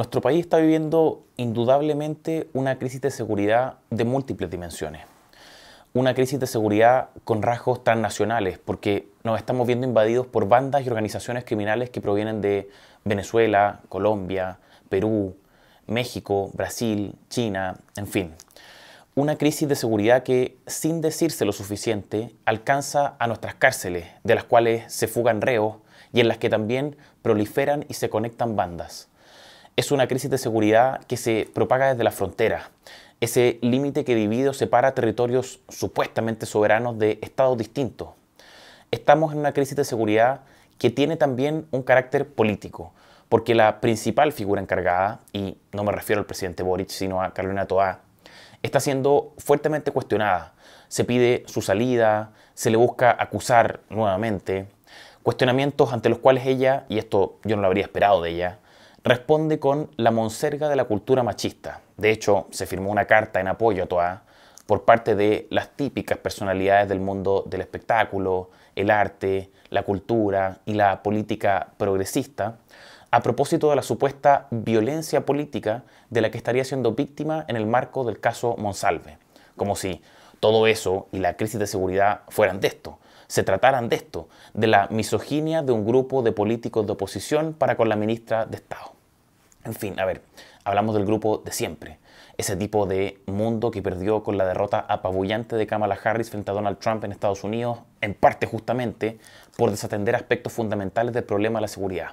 Nuestro país está viviendo indudablemente una crisis de seguridad de múltiples dimensiones. Una crisis de seguridad con rasgos transnacionales, porque nos estamos viendo invadidos por bandas y organizaciones criminales que provienen de Venezuela, Colombia, Perú, México, Brasil, China, en fin. Una crisis de seguridad que, sin decirse lo suficiente, alcanza a nuestras cárceles, de las cuales se fugan reos y en las que también proliferan y se conectan bandas. Es una crisis de seguridad que se propaga desde la frontera, ese límite que divide o separa territorios supuestamente soberanos de estados distintos. Estamos en una crisis de seguridad que tiene también un carácter político, porque la principal figura encargada, y no me refiero al presidente Boric, sino a Carolina Toá, está siendo fuertemente cuestionada. Se pide su salida, se le busca acusar nuevamente, cuestionamientos ante los cuales ella, y esto yo no lo habría esperado de ella, responde con la monserga de la cultura machista. De hecho, se firmó una carta en apoyo a Toá por parte de las típicas personalidades del mundo del espectáculo, el arte, la cultura y la política progresista, a propósito de la supuesta violencia política de la que estaría siendo víctima en el marco del caso Monsalve. Como si todo eso y la crisis de seguridad fueran de esto, se trataran de esto, de la misoginia de un grupo de políticos de oposición para con la ministra de Estado. En fin, a ver, hablamos del grupo de siempre, ese tipo de mundo que perdió con la derrota apabullante de Kamala Harris frente a Donald Trump en Estados Unidos, en parte justamente por desatender aspectos fundamentales del problema de la seguridad.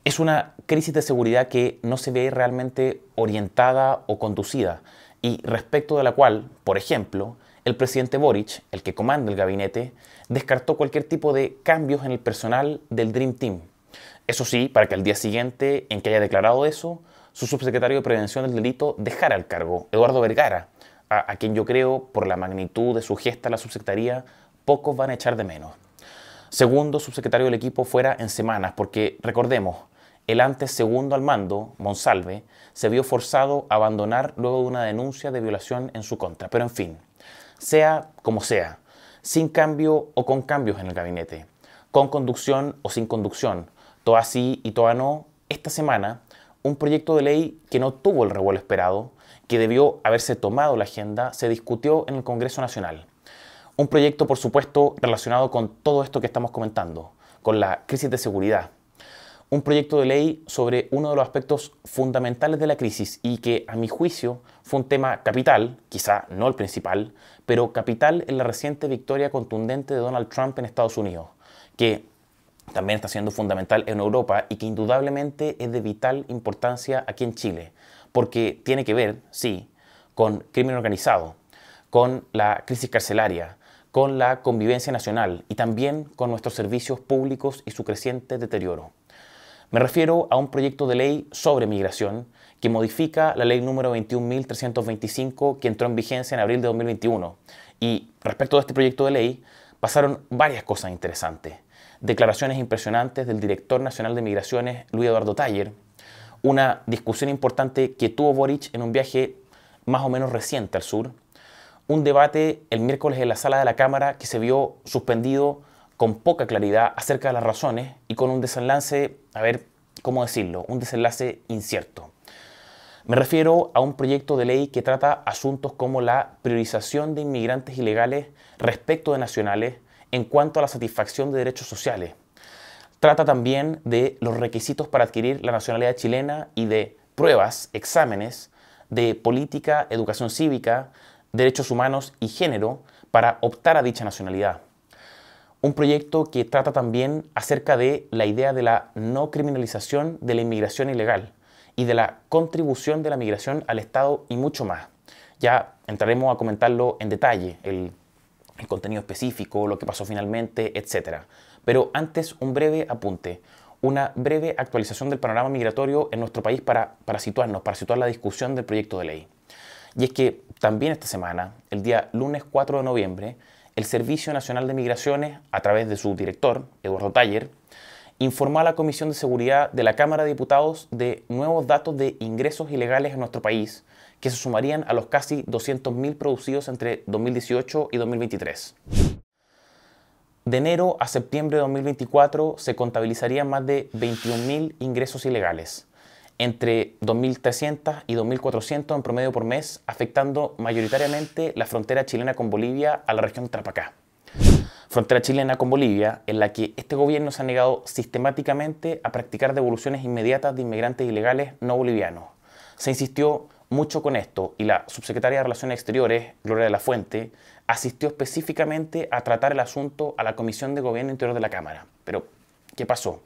Es una crisis de seguridad que no se ve realmente orientada o conducida y respecto de la cual, por ejemplo, el presidente Boric, el que comanda el gabinete, descartó cualquier tipo de cambios en el personal del Dream Team. Eso sí, para que al día siguiente en que haya declarado eso, su subsecretario de Prevención del Delito dejara el cargo, Eduardo Vergara, a quien yo creo, por la magnitud de su gesta a la subsecretaría, pocos van a echar de menos. Segundo subsecretario del equipo fuera en semanas, porque recordemos, el antes segundo al mando, Monsalve, se vio forzado a abandonar luego de una denuncia de violación en su contra. Pero en fin, sea como sea, sin cambio o con cambios en el gabinete, con conducción o sin conducción, toda sí y toda no, esta semana un proyecto de ley que no tuvo el revuelo esperado, que debió haberse tomado la agenda, se discutió en el Congreso Nacional. Un proyecto, por supuesto, relacionado con todo esto que estamos comentando, con la crisis de seguridad. Un proyecto de ley sobre uno de los aspectos fundamentales de la crisis y que, a mi juicio, fue un tema capital, quizá no el principal, pero capital en la reciente victoria contundente de Donald Trump en Estados Unidos, que también está siendo fundamental en Europa y que indudablemente es de vital importancia aquí en Chile, porque tiene que ver, sí, con crimen organizado, con la crisis carcelaria, con la convivencia nacional y también con nuestros servicios públicos y su creciente deterioro. Me refiero a un proyecto de ley sobre migración que modifica la ley número 21.325 que entró en vigencia en abril de 2021. Y respecto a este proyecto de ley pasaron varias cosas interesantes. Declaraciones impresionantes del director nacional de migraciones, Luis Eduardo Taller, una discusión importante que tuvo Boric en un viaje más o menos reciente al sur, un debate el miércoles en la sala de la Cámara que se vio suspendido con poca claridad acerca de las razones y con un desenlace, a ver, ¿cómo decirlo? Un desenlace incierto. Me refiero a un proyecto de ley que trata asuntos como la priorización de inmigrantes ilegales respecto de nacionales en cuanto a la satisfacción de derechos sociales. Trata también de los requisitos para adquirir la nacionalidad chilena y de pruebas, exámenes de política, educación cívica, derechos humanos y género para optar a dicha nacionalidad. Un proyecto que trata también acerca de la idea de la no criminalización de la inmigración ilegal y de la contribución de la migración al Estado y mucho más. Ya entraremos a comentarlo en detalle, el contenido específico, lo que pasó finalmente, etc. Pero antes un breve apunte, una breve actualización del panorama migratorio en nuestro país para situar la discusión del proyecto de ley. Y es que también esta semana, el día lunes 4 de noviembre, el Servicio Nacional de Migraciones, a través de su director, Eduardo Taller, informó a la Comisión de Seguridad de la Cámara de Diputados de nuevos datos de ingresos ilegales en nuestro país, que se sumarían a los casi 200.000 producidos entre 2018 y 2023. De enero a septiembre de 2024 se contabilizarían más de 21.000 ingresos ilegales. entre 2.300 y 2.400 en promedio por mes, afectando mayoritariamente la frontera chilena con Bolivia a la región de Tarapacá. Frontera chilena con Bolivia, en la que este gobierno se ha negado sistemáticamente a practicar devoluciones inmediatas de inmigrantes ilegales no bolivianos. Se insistió mucho con esto y la subsecretaria de Relaciones Exteriores, Gloria de la Fuente, asistió específicamente a tratar el asunto a la Comisión de Gobierno Interior de la Cámara. Pero, ¿qué pasó?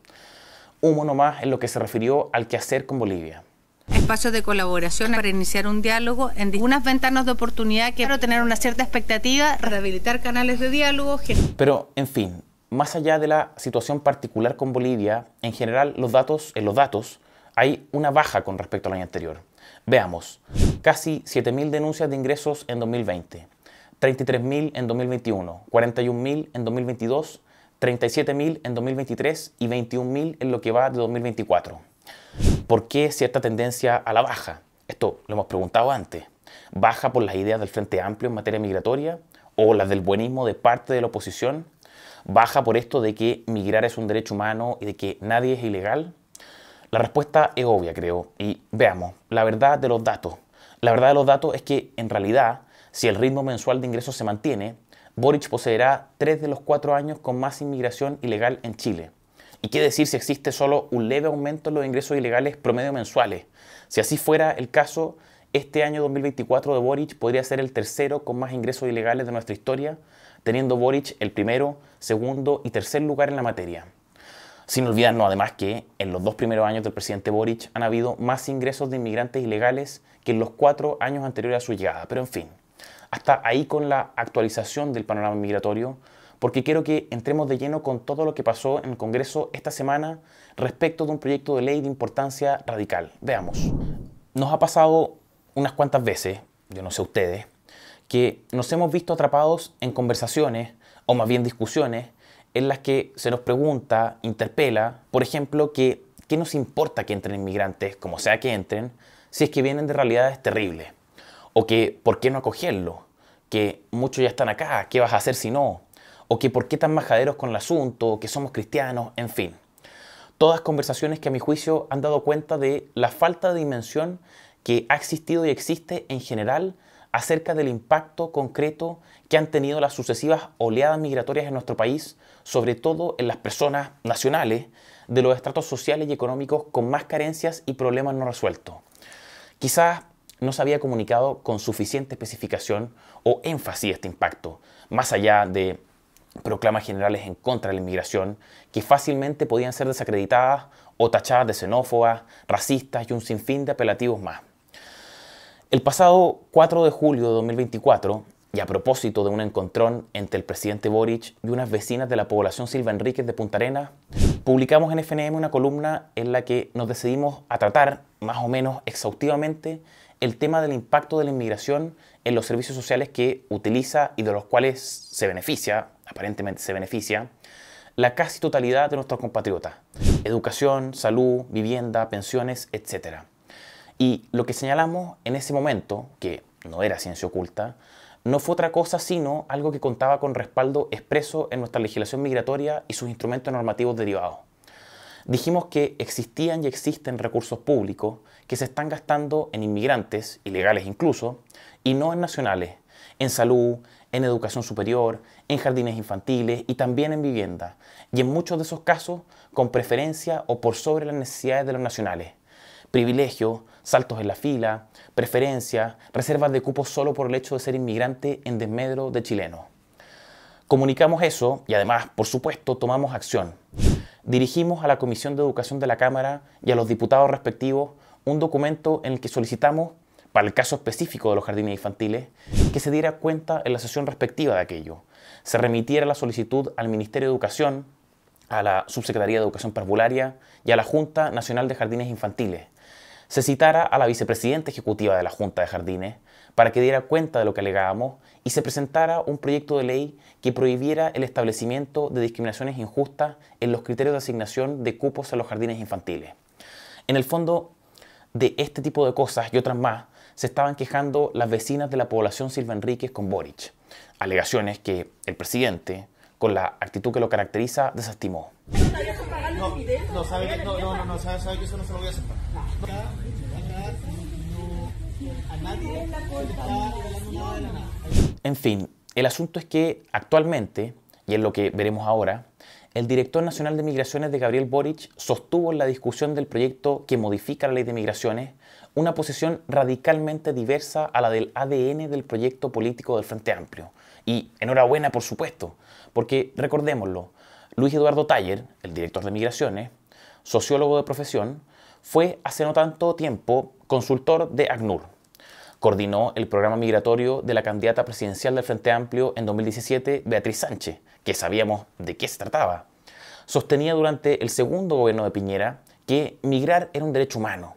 Humo nomás en lo que se refirió al quehacer con Bolivia. Espacios de colaboración para iniciar un diálogo en unas ventanas de oportunidad que quiero tener una cierta expectativa, rehabilitar canales de diálogo. Pero, en fin, más allá de la situación particular con Bolivia, en general en los datos hay una baja con respecto al año anterior. Veamos, casi 7.000 denuncias de ingresos en 2020, 33.000 en 2021, 41.000 en 2022, 37.000 en 2023 y 21.000 en lo que va de 2024. ¿Por qué cierta tendencia a la baja? Esto lo hemos preguntado antes. ¿Baja por las ideas del Frente Amplio en materia migratoria o las del buenismo de parte de la oposición? ¿Baja por esto de que migrar es un derecho humano y de que nadie es ilegal? La respuesta es obvia, creo, y veamos, la verdad de los datos. La verdad de los datos es que, en realidad, si el ritmo mensual de ingresos se mantiene, Boric poseerá 3 de los 4 años con más inmigración ilegal en Chile. ¿Y qué decir si existe solo un leve aumento en los ingresos ilegales promedio mensuales? Si así fuera el caso, este año 2024 de Boric podría ser el tercero con más ingresos ilegales de nuestra historia, teniendo Boric el primero, segundo y tercer lugar en la materia. Sin olvidarnos además que en los 2 primeros años del presidente Boric han habido más ingresos de inmigrantes ilegales que en los 4 años anteriores a su llegada. Pero en fin, hasta ahí con la actualización del panorama migratorio, porque quiero que entremos de lleno con todo lo que pasó en el Congreso esta semana respecto de un proyecto de ley de importancia radical. Veamos. Nos ha pasado unas cuantas veces, yo no sé ustedes, que nos hemos visto atrapados en conversaciones, o más bien discusiones, en las que se nos pregunta, interpela, por ejemplo, que ¿qué nos importa que entren inmigrantes, como sea que entren, si es que vienen de realidades terribles? O que ¿por qué no acogerlos? Que muchos ya están acá, ¿qué vas a hacer si no? O que ¿por qué tan majaderos con el asunto? Que somos cristianos, en fin. Todas conversaciones que a mi juicio han dado cuenta de la falta de dimensión que ha existido y existe en general acerca del impacto concreto que han tenido las sucesivas oleadas migratorias en nuestro país, sobre todo en las personas nacionales de los estratos sociales y económicos con más carencias y problemas no resueltos. Quizás no se había comunicado con suficiente especificación o énfasis este impacto, más allá de proclamas generales en contra de la inmigración que fácilmente podían ser desacreditadas o tachadas de xenófobas, racistas y un sinfín de apelativos más. El pasado 4 de julio de 2024, y a propósito de un encontrón entre el presidente Boric y unas vecinas de la población Silva Enríquez de Punta Arenas, publicamos en FNM una columna en la que nos decidimos a tratar, más o menos exhaustivamente, el tema del impacto de la inmigración en los servicios sociales que utiliza y de los cuales se beneficia, aparentemente se beneficia, la casi totalidad de nuestros compatriotas. Educación, salud, vivienda, pensiones, etc. Y lo que señalamos en ese momento, que no era ciencia oculta, no fue otra cosa sino algo que contaba con respaldo expreso en nuestra legislación migratoria y sus instrumentos normativos derivados. Dijimos que existían y existen recursos públicos que se están gastando en inmigrantes, ilegales incluso, y no en nacionales, en salud, en educación superior, en jardines infantiles y también en vivienda, y en muchos de esos casos con preferencia o por sobre las necesidades de los nacionales. Privilegios, saltos en la fila, preferencias, reservas de cupos solo por el hecho de ser inmigrante en desmedro de chilenos. Comunicamos eso y además, por supuesto, tomamos acción. Dirigimos a la Comisión de Educación de la Cámara y a los diputados respectivos un documento en el que solicitamos, para el caso específico de los jardines infantiles, que se diera cuenta en la sesión respectiva de aquello. Se remitiera la solicitud al Ministerio de Educación, a la Subsecretaría de Educación Parvularia y a la Junta Nacional de Jardines Infantiles. Se citara a la vicepresidenta ejecutiva de la Junta de Jardines para que diera cuenta de lo que alegábamos y se presentara un proyecto de ley que prohibiera el establecimiento de discriminaciones injustas en los criterios de asignación de cupos a los jardines infantiles. En el fondo, de este tipo de cosas y otras más se estaban quejando las vecinas de la población Silva Enríquez con Boric. Alegaciones que el presidente, con la actitud que lo caracteriza, desestimó. Sabe que eso no se lo voy a aceptar. A nadie se le está regalando nada de la nada. En fin, el asunto es que actualmente, y es lo que veremos ahora, el director nacional de Migraciones de Gabriel Boric sostuvo en la discusión del proyecto que modifica la ley de migraciones una posición radicalmente diversa a la del ADN del proyecto político del Frente Amplio. Y enhorabuena, por supuesto, porque recordémoslo, Luis Eduardo Taller, el director de Migraciones, sociólogo de profesión, fue hace no tanto tiempo consultor de ACNUR. Coordinó el programa migratorio de la candidata presidencial del Frente Amplio en 2017, Beatriz Sánchez, que sabíamos de qué se trataba. Sostenía durante el segundo gobierno de Piñera que migrar era un derecho humano.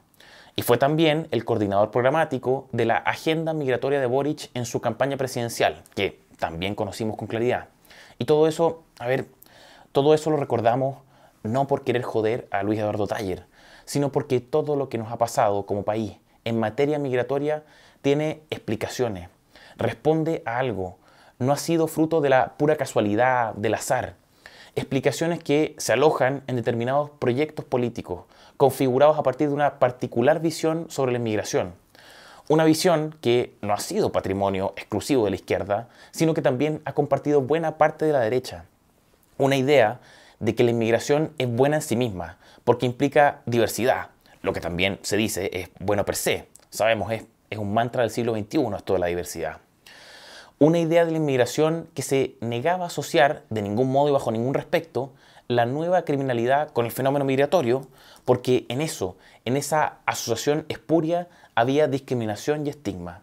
Y fue también el coordinador programático de la agenda migratoria de Boric en su campaña presidencial, que también conocimos con claridad. Y todo eso, todo eso lo recordamos no por querer joder a Luis Eduardo Taller, sino porque todo lo que nos ha pasado como país en materia migratoria tiene explicaciones, responde a algo, no ha sido fruto de la pura casualidad, del azar. Explicaciones que se alojan en determinados proyectos políticos, configurados a partir de una particular visión sobre la inmigración. Una visión que no ha sido patrimonio exclusivo de la izquierda, sino que también ha compartido buena parte de la derecha. Una idea de que la inmigración es buena en sí misma, porque implica diversidad, lo que también se dice es bueno per se. Sabemos, es un mantra del siglo XXI esto de la diversidad. Una idea de la inmigración que se negaba a asociar de ningún modo y bajo ningún respecto la nueva criminalidad con el fenómeno migratorio, porque en esa asociación espuria, había discriminación y estigma.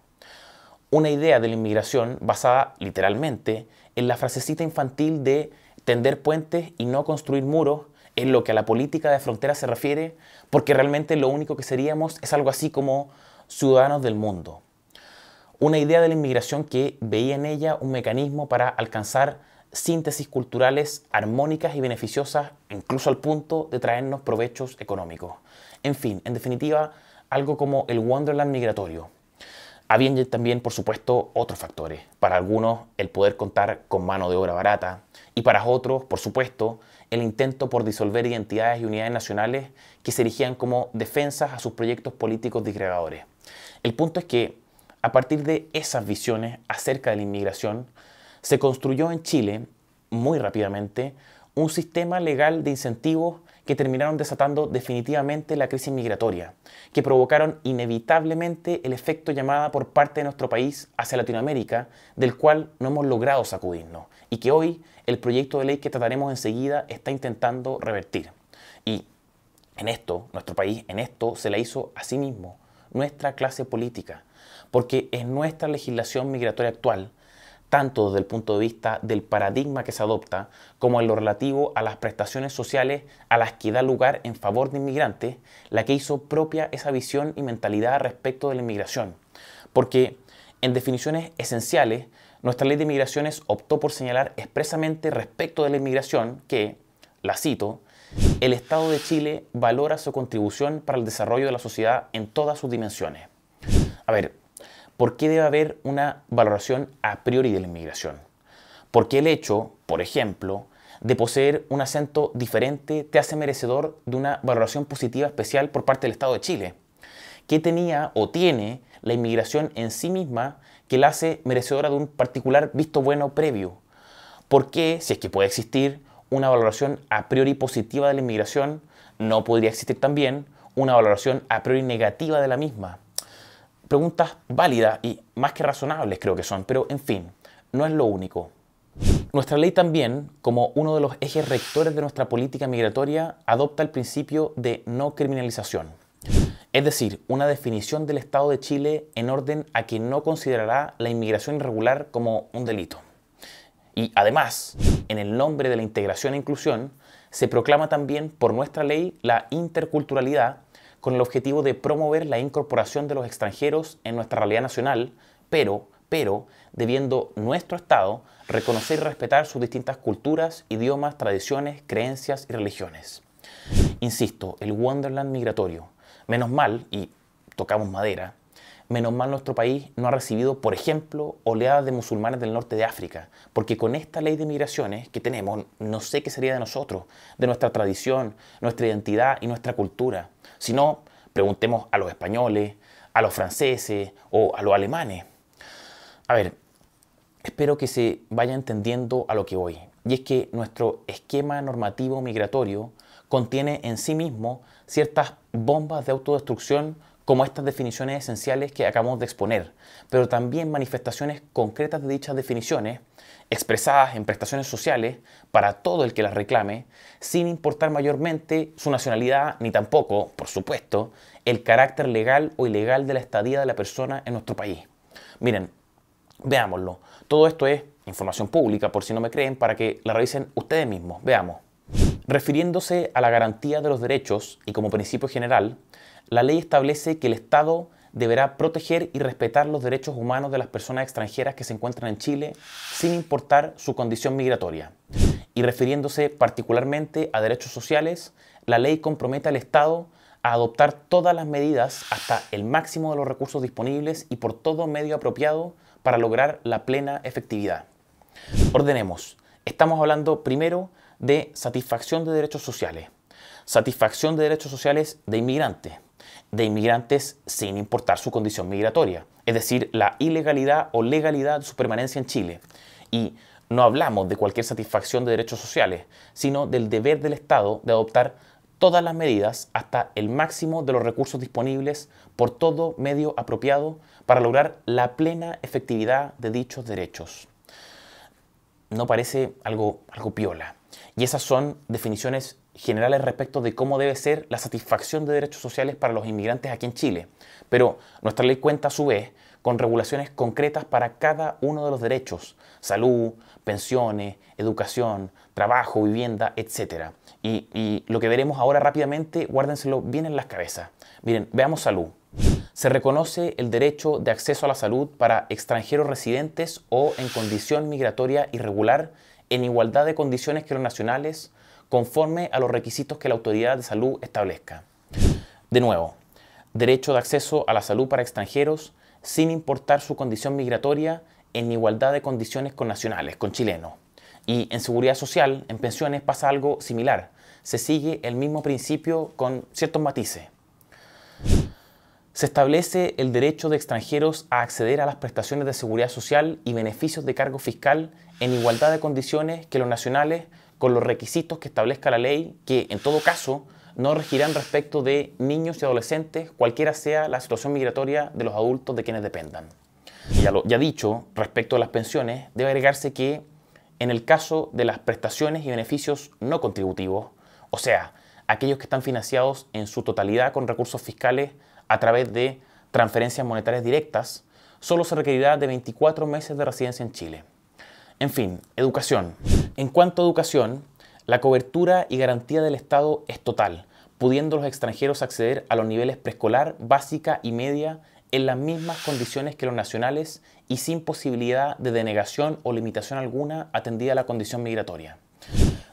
Una idea de la inmigración basada literalmente en la frasecita infantil de tender puentes y no construir muros en lo que a la política de frontera se refiere, porque realmente lo único que seríamos es algo así como ciudadanos del mundo. Una idea de la inmigración que veía en ella un mecanismo para alcanzar síntesis culturales armónicas y beneficiosas, incluso al punto de traernos provechos económicos. En fin, en definitiva, algo como el Wonderland migratorio. Habían también, por supuesto, otros factores. Para algunos, el poder contar con mano de obra barata, y para otros, por supuesto, el intento por disolver identidades y unidades nacionales que se erigían como defensas a sus proyectos políticos disgregadores. El punto es que, a partir de esas visiones acerca de la inmigración, se construyó en Chile, muy rápidamente, un sistema legal de incentivos que terminaron desatando definitivamente la crisis migratoria, que provocaron inevitablemente el efecto llamada por parte de nuestro país hacia Latinoamérica, del cual no hemos logrado sacudirnos, y que hoy el proyecto de ley que trataremos enseguida está intentando revertir. Y en esto, nuestro país en esto se la hizo a sí mismo, nuestra clase política, porque es nuestra legislación migratoria actual, tanto desde el punto de vista del paradigma que se adopta, como en lo relativo a las prestaciones sociales a las que da lugar en favor de inmigrantes, la que hizo propia esa visión y mentalidad respecto de la inmigración. Porque, en definiciones esenciales, nuestra ley de migraciones optó por señalar expresamente respecto de la inmigración que, la cito, el Estado de Chile valora su contribución para el desarrollo de la sociedad en todas sus dimensiones. A ver, ¿por qué debe haber una valoración a priori de la inmigración? Porque el hecho, por ejemplo, de poseer un acento diferente te hace merecedor de una valoración positiva especial por parte del Estado de Chile. ¿Qué tenía o tiene la inmigración en sí misma que la hace merecedora de un particular visto bueno previo? ¿Por qué, si es que puede existir una valoración a priori positiva de la inmigración, no podría existir también una valoración a priori negativa de la misma? Preguntas válidas y más que razonables creo que son, pero en fin, no es lo único. Nuestra ley también, como uno de los ejes rectores de nuestra política migratoria, adopta el principio de no criminalización. Es decir, una definición del Estado de Chile en orden a que no considerará la inmigración irregular como un delito. Y además, en el nombre de la integración e inclusión, se proclama también por nuestra ley la interculturalidad, con el objetivo de promover la incorporación de los extranjeros en nuestra realidad nacional, pero debiendo nuestro Estado reconocer y respetar sus distintas culturas, idiomas, tradiciones, creencias y religiones. Insisto, el Wonderland migratorio, menos mal, y tocamos madera, Menos mal nuestro país no ha recibido, por ejemplo, oleadas de musulmanes del norte de África, porque con esta ley de migraciones que tenemos, no sé qué sería de nosotros, de nuestra tradición, nuestra identidad y nuestra cultura. Si no, preguntemos a los españoles, a los franceses o a los alemanes. A ver, espero que se vaya entendiendo a lo que voy. Y es que nuestro esquema normativo migratorio contiene en sí mismo ciertas bombas de autodestrucción como estas definiciones esenciales que acabamos de exponer, pero también manifestaciones concretas de dichas definiciones, expresadas en prestaciones sociales para todo el que las reclame, sin importar mayormente su nacionalidad, ni tampoco, por supuesto, el carácter legal o ilegal de la estadía de la persona en nuestro país. Miren, veámoslo. Todo esto es información pública, por si no me creen, para que la revisen ustedes mismos. Veamos. Refiriéndose a la garantía de los derechos y como principio general, la ley establece que el Estado deberá proteger y respetar los derechos humanos de las personas extranjeras que se encuentran en Chile sin importar su condición migratoria. Y refiriéndose particularmente a derechos sociales, la ley compromete al Estado a adoptar todas las medidas hasta el máximo de los recursos disponibles y por todo medio apropiado para lograr la plena efectividad. Ordenemos. Estamos hablando primero de satisfacción de derechos sociales. Satisfacción de derechos sociales de inmigrantes sin importar su condición migratoria, es decir, la ilegalidad o legalidad de su permanencia en Chile. Y no hablamos de cualquier satisfacción de derechos sociales, sino del deber del Estado de adoptar todas las medidas hasta el máximo de los recursos disponibles por todo medio apropiado para lograr la plena efectividad de dichos derechos. No parece algo piola. Y esas son definiciones generales respecto de cómo debe ser la satisfacción de derechos sociales para los inmigrantes aquí en Chile. Pero nuestra ley cuenta a su vez con regulaciones concretas para cada uno de los derechos: salud, pensiones, educación, trabajo, vivienda, etc. Y lo que veremos ahora rápidamente, guárdenselo bien en las cabezas. Miren, veamos salud. Se reconoce el derecho de acceso a la salud para extranjeros residentes o en condición migratoria irregular en igualdad de condiciones que los nacionales, conforme a los requisitos que la autoridad de salud establezca. De nuevo, derecho de acceso a la salud para extranjeros sin importar su condición migratoria en igualdad de condiciones con nacionales, con chilenos. Y en seguridad social, en pensiones, pasa algo similar. Se sigue el mismo principio con ciertos matices. Se establece el derecho de extranjeros a acceder a las prestaciones de seguridad social y beneficios de cargo fiscal en igualdad de condiciones que los nacionales, con los requisitos que establezca la ley, que en todo caso no regirán respecto de niños y adolescentes, cualquiera sea la situación migratoria de los adultos de quienes dependan. Y ya dicho, respecto a las pensiones, debe agregarse que en el caso de las prestaciones y beneficios no contributivos, o sea, aquellos que están financiados en su totalidad con recursos fiscales a través de transferencias monetarias directas, solo se requerirá de 24 meses de residencia en Chile. En fin, educación. En cuanto a educación, la cobertura y garantía del Estado es total, pudiendo los extranjeros acceder a los niveles preescolar, básica y media en las mismas condiciones que los nacionales y sin posibilidad de denegación o limitación alguna atendida a la condición migratoria.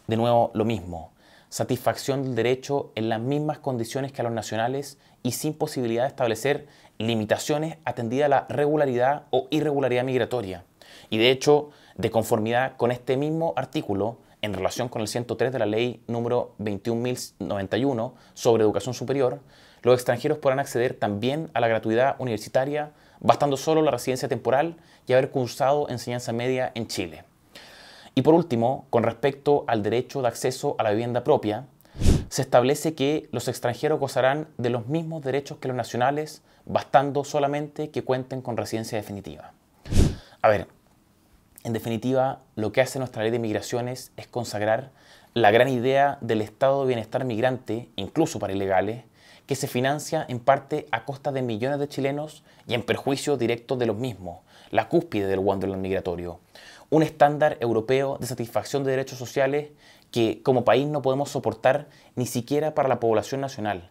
De nuevo, lo mismo. Satisfacción del derecho en las mismas condiciones que a los nacionales y sin posibilidad de establecer limitaciones atendida a la regularidad o irregularidad migratoria. Y de hecho, de conformidad con este mismo artículo, en relación con el 103 de la ley número 21.091 sobre educación superior, los extranjeros podrán acceder también a la gratuidad universitaria, bastando solo la residencia temporal y haber cursado enseñanza media en Chile. Y por último, con respecto al derecho de acceso a la vivienda propia, se establece que los extranjeros gozarán de los mismos derechos que los nacionales, bastando solamente que cuenten con residencia definitiva. A ver, en definitiva, lo que hace nuestra ley de migraciones es consagrar la gran idea del estado de bienestar migrante, incluso para ilegales, que se financia en parte a costa de millones de chilenos y en perjuicio directo de los mismos, la cúspide del wonderland migratorio. Un estándar europeo de satisfacción de derechos sociales que como país no podemos soportar ni siquiera para la población nacional.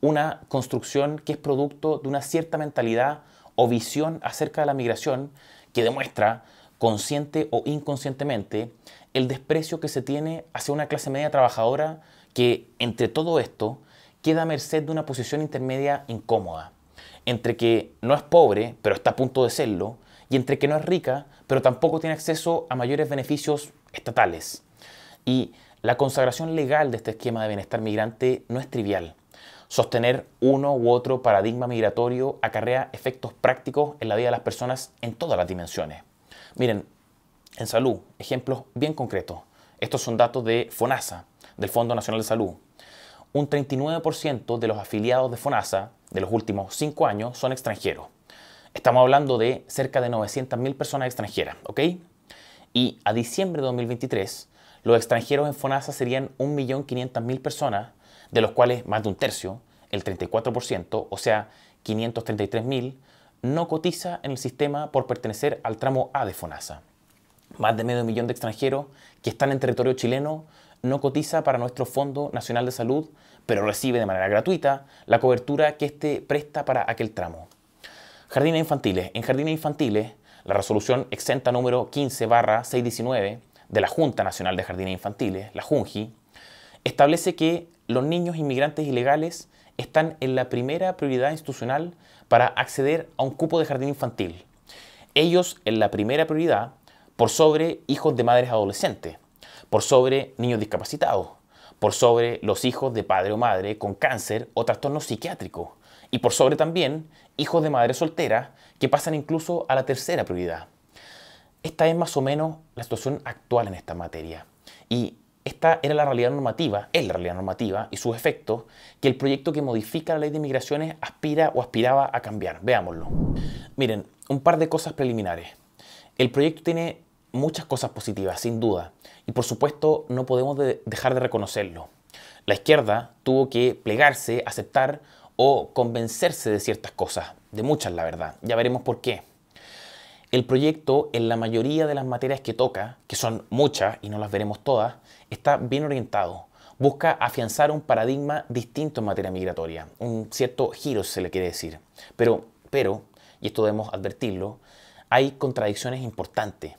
Una construcción que es producto de una cierta mentalidad o visión acerca de la migración que demuestra, consciente o inconscientemente, el desprecio que se tiene hacia una clase media trabajadora que, entre todo esto, queda a merced de una posición intermedia incómoda. entre que no es pobre, pero está a punto de serlo, y entre que no es rica, pero tampoco tiene acceso a mayores beneficios estatales. Y la consagración legal de este esquema de bienestar migrante no es trivial. Sostener uno u otro paradigma migratorio acarrea efectos prácticos en la vida de las personas en todas las dimensiones. Miren, en salud, ejemplos bien concretos. Estos son datos de FONASA, del Fondo Nacional de Salud. Un 39% de los afiliados de FONASA de los últimos 5 años son extranjeros. Estamos hablando de cerca de 900.000 personas extranjeras, ¿ok? Y a diciembre de 2023, los extranjeros en FONASA serían 1.500.000 personas, de los cuales más de un tercio, el 34%, o sea, 533.000, no cotiza en el sistema por pertenecer al tramo A de FONASA. Más de medio millón de extranjeros que están en territorio chileno no cotiza para nuestro Fondo Nacional de Salud, pero recibe de manera gratuita la cobertura que éste presta para aquel tramo. Jardines infantiles. En jardines infantiles, la resolución exenta número 15/619 de la Junta Nacional de Jardines Infantiles, la JUNJI, establece que los niños inmigrantes ilegales están en la primera prioridad institucional para acceder a un cupo de jardín infantil. Ellos en la primera prioridad por sobre hijos de madres adolescentes, por sobre niños discapacitados, por sobre los hijos de padre o madre con cáncer o trastornos psiquiátricos, y por sobre también hijos de madres solteras que pasan incluso a la tercera prioridad. Esta es más o menos la situación actual en esta materia. Y esta era la realidad normativa, es la realidad normativa y sus efectos que el proyecto que modifica la ley de migraciones aspira o aspiraba a cambiar. Veámoslo. Miren, un par de cosas preliminares. El proyecto tiene muchas cosas positivas, sin duda, y por supuesto no podemos dejar de reconocerlo. La izquierda tuvo que plegarse, aceptar o convencerse de ciertas cosas, de muchas la verdad. Ya veremos por qué. El proyecto, en la mayoría de las materias que toca, que son muchas y no las veremos todas, está bien orientado. Busca afianzar un paradigma distinto en materia migratoria, un cierto giro si se le quiere decir. Pero, y esto debemos advertirlo, hay contradicciones importantes.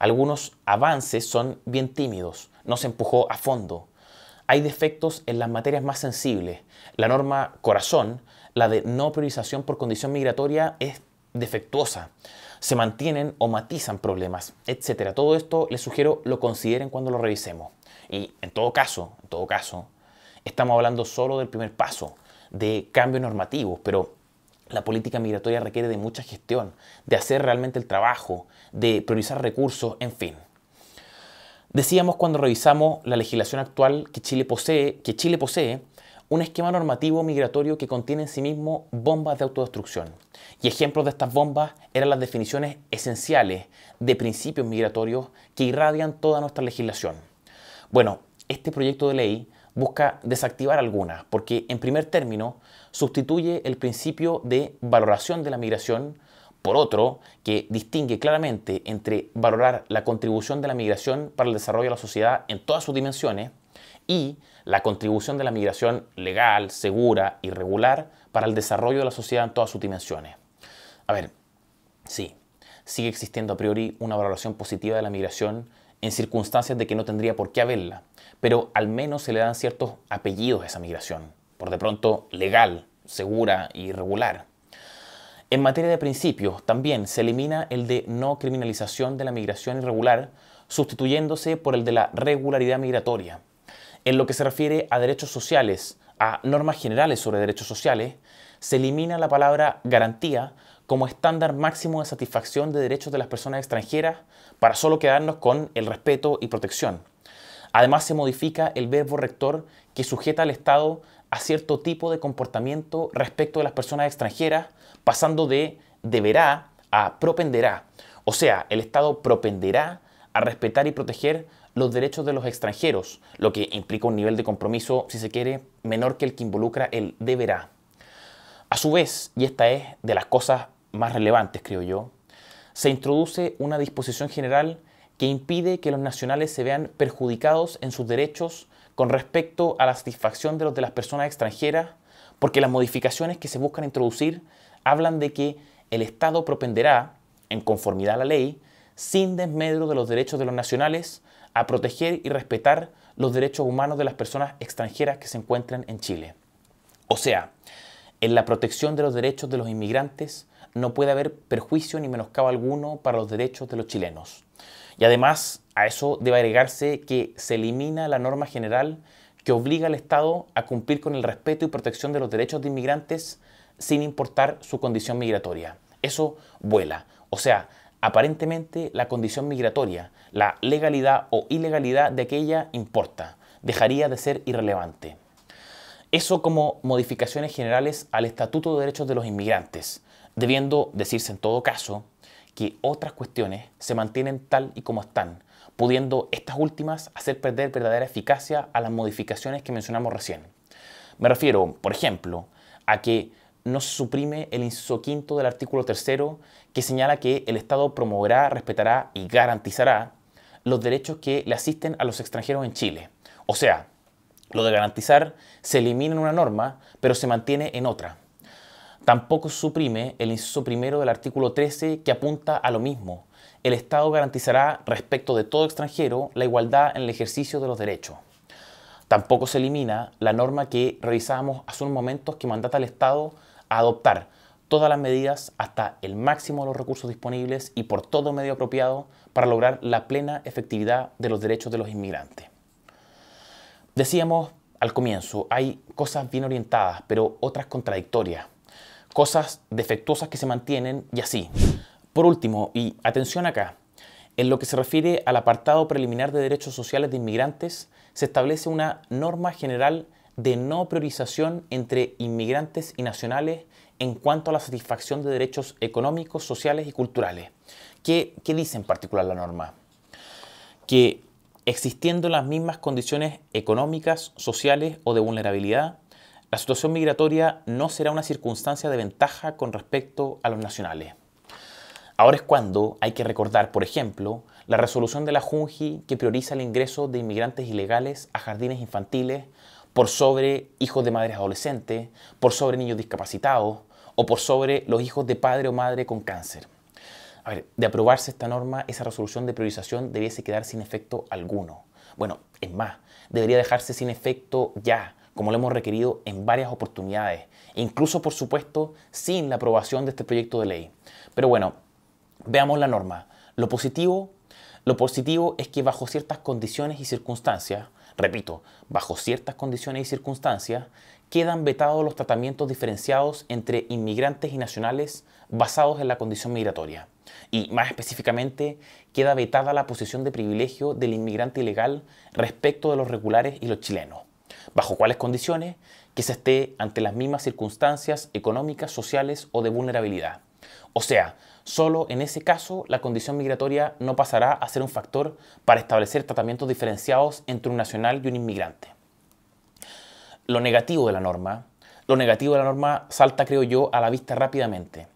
Algunos avances son bien tímidos, no se empujó a fondo. Hay defectos en las materias más sensibles. La norma corazón, la de no priorización por condición migratoria, es defectuosa. Se mantienen o matizan problemas, etc. Todo esto les sugiero lo consideren cuando lo revisemos. Y en todo caso, estamos hablando solo del primer paso, de cambios normativos, pero la política migratoria requiere de mucha gestión, de hacer realmente el trabajo, de priorizar recursos, en fin. Decíamos cuando revisamos la legislación actual que Chile posee un esquema normativo migratorio que contiene en sí mismo bombas de autodestrucción. Y ejemplos de estas bombas eran las definiciones esenciales de principios migratorios que irradian toda nuestra legislación. Bueno, este proyecto de ley busca desactivar algunas, porque en primer término sustituye el principio de valoración de la migración por otro que distingue claramente entre valorar la contribución de la migración para el desarrollo de la sociedad en todas sus dimensiones y la contribución de la migración legal, segura y regular para el desarrollo de la sociedad en todas sus dimensiones. A ver, sí, sigue existiendo a priori una valoración positiva de la migración en circunstancias de que no tendría por qué haberla, pero al menos se le dan ciertos apellidos a esa migración, por de pronto legal, segura y regular. En materia de principios, también se elimina el de no criminalización de la migración irregular, sustituyéndose por el de la regularidad migratoria. En lo que se refiere a derechos sociales, a normas generales sobre derechos sociales, se elimina la palabra garantía como estándar máximo de satisfacción de derechos de las personas extranjeras para solo quedarnos con el respeto y protección. Además, se modifica el verbo rector que sujeta al Estado a cierto tipo de comportamiento respecto de las personas extranjeras, pasando de deberá a propenderá. O sea, el Estado propenderá a respetar y proteger los derechos de los extranjeros, lo que implica un nivel de compromiso, si se quiere, menor que el que involucra el deberá. A su vez, y esta es de las cosas más relevantes, creo yo, se introduce una disposición general que impide que los nacionales se vean perjudicados en sus derechos con respecto a la satisfacción de los de las personas extranjeras, porque las modificaciones que se buscan introducir hablan de que el Estado propenderá, en conformidad a la ley, sin desmedro de los derechos de los nacionales, a proteger y respetar los derechos humanos de las personas extranjeras que se encuentran en Chile. O sea, En la protección de los derechos de los inmigrantes no puede haber perjuicio ni menoscabo alguno para los derechos de los chilenos. Y además, a eso debe agregarse que se elimina la norma general que obliga al Estado a cumplir con el respeto y protección de los derechos de inmigrantes sin importar su condición migratoria. Eso vuela. O sea, aparentemente la condición migratoria, la legalidad o ilegalidad de aquella importa, dejaría de ser irrelevante. Eso como modificaciones generales al Estatuto de Derechos de los Inmigrantes, debiendo decirse en todo caso que otras cuestiones se mantienen tal y como están, pudiendo estas últimas hacer perder verdadera eficacia a las modificaciones que mencionamos recién. Me refiero, por ejemplo, a que no se suprime el inciso quinto del artículo 3º que señala que el Estado promoverá, respetará y garantizará los derechos que le asisten a los extranjeros en Chile. O sea, lo de garantizar se elimina en una norma, pero se mantiene en otra. Tampoco se suprime el inciso primero del artículo 13 que apunta a lo mismo. El Estado garantizará respecto de todo extranjero la igualdad en el ejercicio de los derechos. Tampoco se elimina la norma que revisábamos hace unos momentos que mandata al Estado a adoptar todas las medidas hasta el máximo de los recursos disponibles y por todo medio apropiado para lograr la plena efectividad de los derechos de los inmigrantes. Decíamos al comienzo, hay cosas bien orientadas, pero otras contradictorias. Cosas defectuosas que se mantienen y así. Por último, y atención acá, en lo que se refiere al apartado preliminar de derechos sociales de inmigrantes, se establece una norma general de no priorización entre inmigrantes y nacionales en cuanto a la satisfacción de derechos económicos, sociales y culturales. ¿Qué dice en particular la norma? Que existiendo las mismas condiciones económicas, sociales o de vulnerabilidad, la situación migratoria no será una circunstancia de ventaja con respecto a los nacionales. Ahora es cuando hay que recordar, por ejemplo, la resolución de la JUNJI que prioriza el ingreso de inmigrantes ilegales a jardines infantiles por sobre hijos de madres adolescentes, por sobre niños discapacitados o por sobre los hijos de padre o madre con cáncer. A ver, de aprobarse esta norma, esa resolución de priorización debiese quedar sin efecto alguno. Bueno, es más, debería dejarse sin efecto ya, como lo hemos requerido en varias oportunidades, e incluso, por supuesto, sin la aprobación de este proyecto de ley. Pero bueno, veamos la norma. Lo positivo es que bajo ciertas condiciones y circunstancias, repito, bajo ciertas condiciones y circunstancias, quedan vetados los tratamientos diferenciados entre inmigrantes y nacionales basados en la condición migratoria. Y más específicamente, queda vetada la posición de privilegio del inmigrante ilegal respecto de los regulares y los chilenos. ¿Bajo cuáles condiciones? Que se esté ante las mismas circunstancias económicas, sociales o de vulnerabilidad. O sea, solo en ese caso la condición migratoria no pasará a ser un factor para establecer tratamientos diferenciados entre un nacional y un inmigrante. Lo negativo de la norma salta, creo yo, a la vista rápidamente.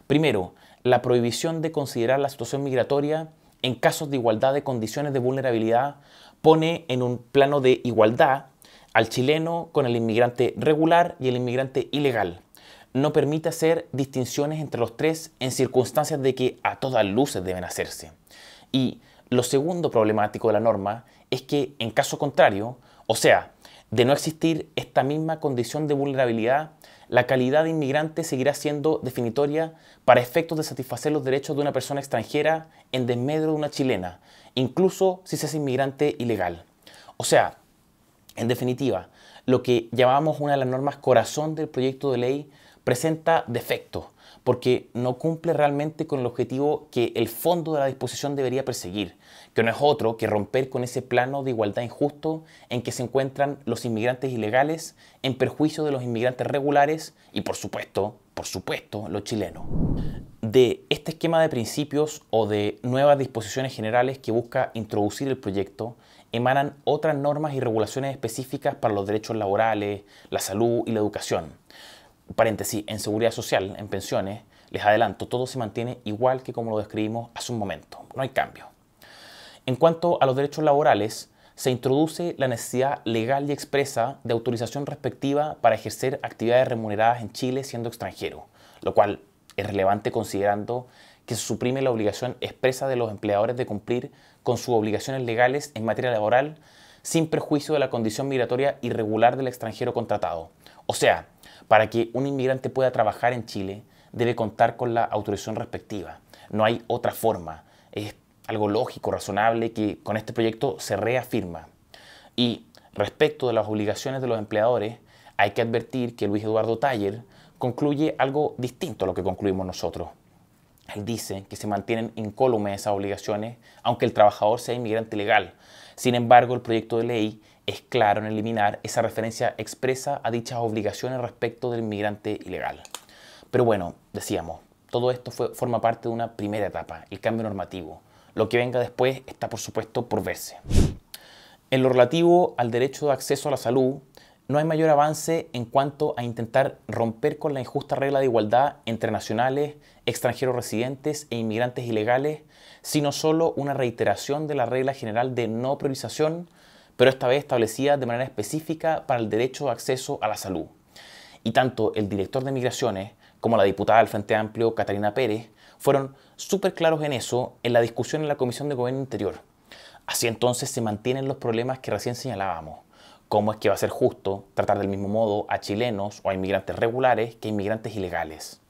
Primero, la prohibición de considerar la situación migratoria en casos de igualdad de condiciones de vulnerabilidad pone en un plano de igualdad al chileno con el inmigrante regular y el inmigrante ilegal. No permite hacer distinciones entre los tres en circunstancias de que a todas luces deben hacerse. Y lo segundo problemático de la norma es que, en caso contrario, o sea, de no existir esta misma condición de vulnerabilidad, la calidad de inmigrante seguirá siendo definitoria para efectos de satisfacer los derechos de una persona extranjera en desmedro de una chilena, incluso si se es inmigrante ilegal. O sea, en definitiva, lo que llamamos una de las normas corazón del proyecto de ley presenta defectos, porque no cumple realmente con el objetivo que el fondo de la disposición debería perseguir, que no es otro que romper con ese plano de igualdad injusto en que se encuentran los inmigrantes ilegales en perjuicio de los inmigrantes regulares y, por supuesto, los chilenos. De este esquema de principios o de nuevas disposiciones generales que busca introducir el proyecto, emanan otras normas y regulaciones específicas para los derechos laborales, la salud y la educación. Paréntesis, en seguridad social, en pensiones, les adelanto, todo se mantiene igual que como lo describimos hace un momento, no hay cambio. En cuanto a los derechos laborales, se introduce la necesidad legal y expresa de autorización respectiva para ejercer actividades remuneradas en Chile siendo extranjero, lo cual es relevante considerando que se suprime la obligación expresa de los empleadores de cumplir con sus obligaciones legales en materia laboral sin perjuicio de la condición migratoria irregular del extranjero contratado. O sea, Para que un inmigrante pueda trabajar en Chile, debe contar con la autorización respectiva. No hay otra forma. Es algo lógico, razonable, que con este proyecto se reafirma. Y respecto de las obligaciones de los empleadores, hay que advertir que Luis Eduardo Thayer concluye algo distinto a lo que concluimos nosotros. Él dice que se mantienen incólumes esas obligaciones, aunque el trabajador sea inmigrante legal. Sin embargo, el proyecto de ley es claro en eliminar esa referencia expresa a dichas obligaciones respecto del inmigrante ilegal. Pero bueno, decíamos, todo esto forma parte de una primera etapa, el cambio normativo. Lo que venga después está, por supuesto, por verse. En lo relativo al derecho de acceso a la salud, no hay mayor avance en cuanto a intentar romper con la injusta regla de igualdad entre nacionales, extranjeros residentes e inmigrantes ilegales, sino solo una reiteración de la regla general de no priorización, pero esta vez establecida de manera específica para el derecho de acceso a la salud. Y tanto el director de Migraciones como la diputada del Frente Amplio, Catalina Pérez, fueron súper claros en eso en la discusión en la Comisión de Gobierno Interior. Así entonces se mantienen los problemas que recién señalábamos. ¿Cómo es que va a ser justo tratar del mismo modo a chilenos o a inmigrantes regulares que a inmigrantes ilegales?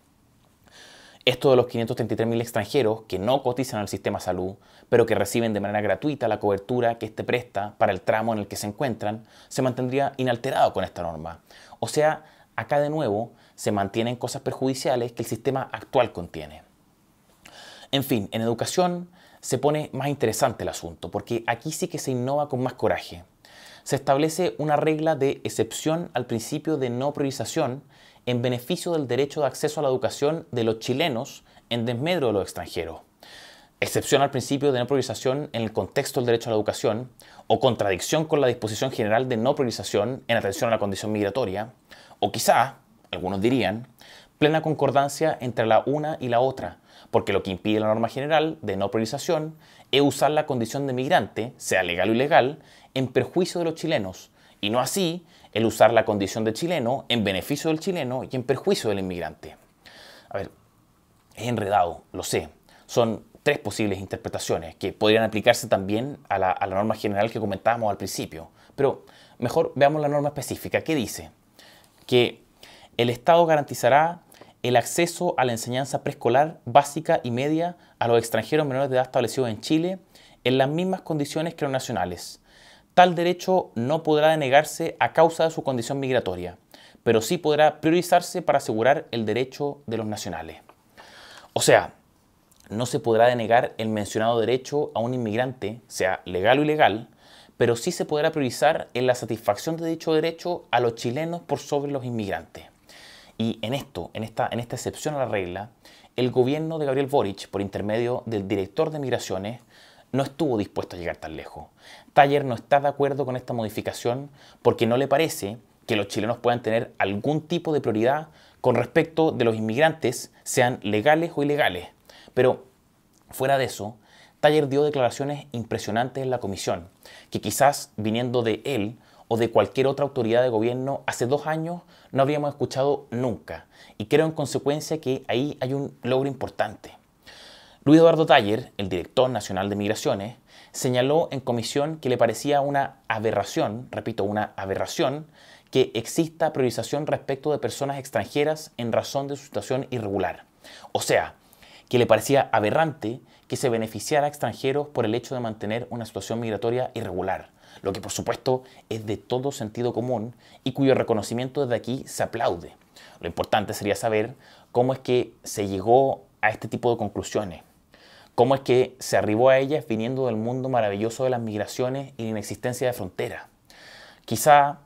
Esto de los 533.000 extranjeros que no cotizan al sistema salud, pero que reciben de manera gratuita la cobertura que éste presta para el tramo en el que se encuentran, se mantendría inalterado con esta norma. O sea, acá de nuevo se mantienen cosas perjudiciales que el sistema actual contiene. En fin, en educación se pone más interesante el asunto, porque aquí sí que se innova con más coraje. Se establece una regla de excepción al principio de no priorización en beneficio del derecho de acceso a la educación de los chilenos en desmedro de los extranjeros. Excepción al principio de no priorización en el contexto del derecho a la educación, o contradicción con la disposición general de no priorización en atención a la condición migratoria, o quizá, algunos dirían, plena concordancia entre la una y la otra, porque lo que impide la norma general de no priorización es usar la condición de migrante, sea legal o ilegal, en perjuicio de los chilenos, y no así el usar la condición de chileno en beneficio del chileno y en perjuicio del inmigrante. A ver, es enredado, lo sé. Son tres posibles interpretaciones que podrían aplicarse también a la norma general que comentábamos al principio. Pero mejor veamos la norma específica. ¿Qué dice? Que el Estado garantizará el acceso a la enseñanza preescolar básica y media a los extranjeros menores de edad establecidos en Chile en las mismas condiciones que los nacionales. Tal derecho no podrá denegarse a causa de su condición migratoria, pero sí podrá priorizarse para asegurar el derecho de los nacionales. O sea, no se podrá denegar el mencionado derecho a un inmigrante, sea legal o ilegal, pero sí se podrá priorizar en la satisfacción de dicho derecho a los chilenos por sobre los inmigrantes. Y en esta excepción a la regla, el gobierno de Gabriel Boric, por intermedio del director de Migraciones, no estuvo dispuesto a llegar tan lejos. Thayer no está de acuerdo con esta modificación porque no le parece que los chilenos puedan tener algún tipo de prioridad con respecto de los inmigrantes, sean legales o ilegales. Pero fuera de eso, Thayer dio declaraciones impresionantes en la comisión, que quizás viniendo de él o de cualquier otra autoridad de gobierno hace 2 años no habríamos escuchado nunca. Y creo en consecuencia que ahí hay un logro importante. Luis Eduardo Thayer, el director nacional de Migraciones, señaló en comisión que le parecía una aberración, repito, una aberración, que exista priorización respecto de personas extranjeras en razón de su situación irregular. O sea, que le parecía aberrante que se beneficiara a extranjeros por el hecho de mantener una situación migratoria irregular, lo que por supuesto es de todo sentido común y cuyo reconocimiento desde aquí se aplaude. Lo importante sería saber cómo es que se llegó a este tipo de conclusiones. ¿Cómo es que se arribó a ellas viniendo del mundo maravilloso de las migraciones y la inexistencia de fronteras? Quizá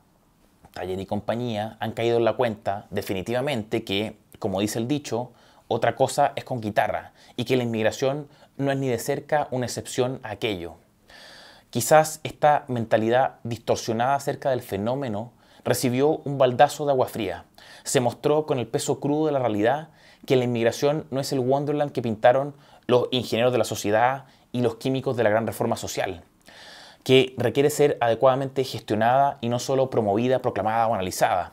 Thayer y compañía han caído en la cuenta definitivamente que, como dice el dicho, otra cosa es con guitarra y que la inmigración no es ni de cerca una excepción a aquello. Quizás esta mentalidad distorsionada acerca del fenómeno recibió un baldazo de agua fría. Se mostró con el peso crudo de la realidad que la inmigración no es el Wonderland que pintaron los ingenieros de la sociedad y los químicos de la gran reforma social, que requiere ser adecuadamente gestionada y no solo promovida, proclamada o analizada.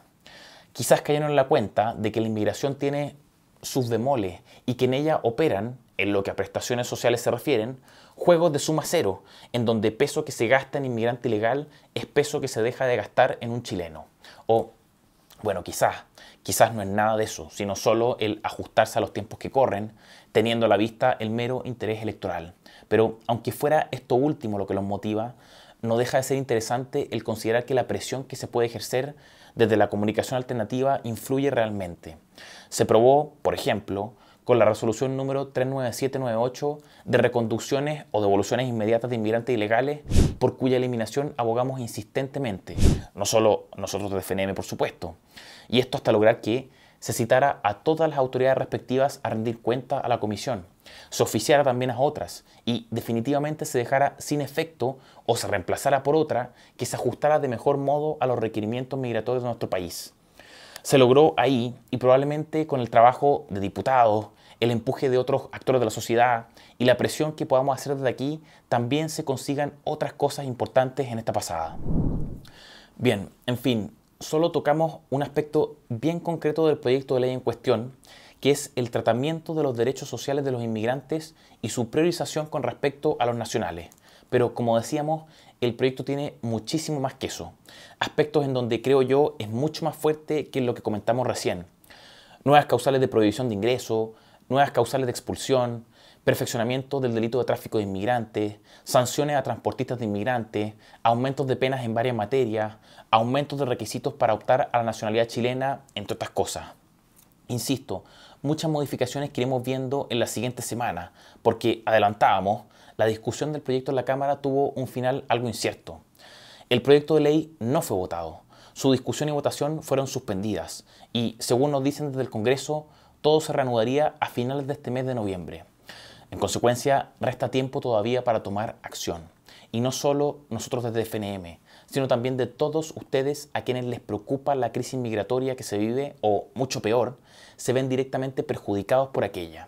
Quizás cayeron en la cuenta de que la inmigración tiene sus bemoles y que en ella operan, en lo que a prestaciones sociales se refieren, juegos de suma cero, en donde peso que se gasta en inmigrante ilegal es peso que se deja de gastar en un chileno. O, Bueno, quizás no es nada de eso, sino solo el ajustarse a los tiempos que corren, teniendo a la vista el mero interés electoral. Pero aunque fuera esto último lo que los motiva, no deja de ser interesante el considerar que la presión que se puede ejercer desde la comunicación alternativa influye realmente. Se probó, por ejemplo, con la resolución número 39798 de reconducciones o devoluciones inmediatas de inmigrantes ilegales, por cuya eliminación abogamos insistentemente, no solo nosotros de FNM, por supuesto, y esto hasta lograr que se citara a todas las autoridades respectivas a rendir cuenta a la comisión, se oficiara también a otras y definitivamente se dejara sin efecto o se reemplazara por otra que se ajustara de mejor modo a los requerimientos migratorios de nuestro país. Se logró ahí y probablemente con el trabajo de diputados, el empuje de otros actores de la sociedad y la presión que podamos hacer desde aquí, también se consigan otras cosas importantes en esta pasada. Bien, en fin, solo tocamos un aspecto bien concreto del proyecto de ley en cuestión, que es el tratamiento de los derechos sociales de los inmigrantes y su priorización con respecto a los nacionales. Pero como decíamos, el proyecto tiene muchísimo más que eso. Aspectos en donde creo yo es mucho más fuerte que lo que comentamos recién. Nuevas causales de prohibición de ingreso, nuevas causales de expulsión, perfeccionamiento del delito de tráfico de inmigrantes, sanciones a transportistas de inmigrantes, aumentos de penas en varias materias, aumentos de requisitos para optar a la nacionalidad chilena, entre otras cosas. Insisto, muchas modificaciones que iremos viendo en las siguientes semanas, porque adelantábamos, la discusión del proyecto en la Cámara tuvo un final algo incierto. El proyecto de ley no fue votado, su discusión y votación fueron suspendidas y, según nos dicen desde el Congreso, todo se reanudaría a finales de este mes de noviembre. En consecuencia, resta tiempo todavía para tomar acción. Y no solo nosotros desde FNM, sino también de todos ustedes a quienes les preocupa la crisis migratoria que se vive o, mucho peor, se ven directamente perjudicados por aquella.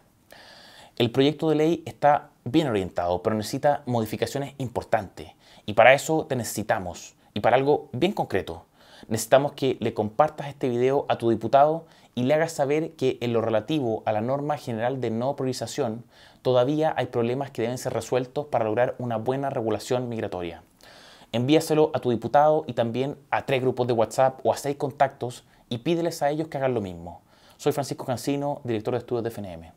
El proyecto de ley está bien orientado, pero necesita modificaciones importantes. Y para eso te necesitamos, y para algo bien concreto. Necesitamos que le compartas este video a tu diputado y le hagas saber que en lo relativo a la norma general de no priorización todavía hay problemas que deben ser resueltos para lograr una buena regulación migratoria. Envíaselo a tu diputado y también a 3 grupos de WhatsApp o a 6 contactos y pídeles a ellos que hagan lo mismo. Soy Francisco Cancino, director de estudios de FNM.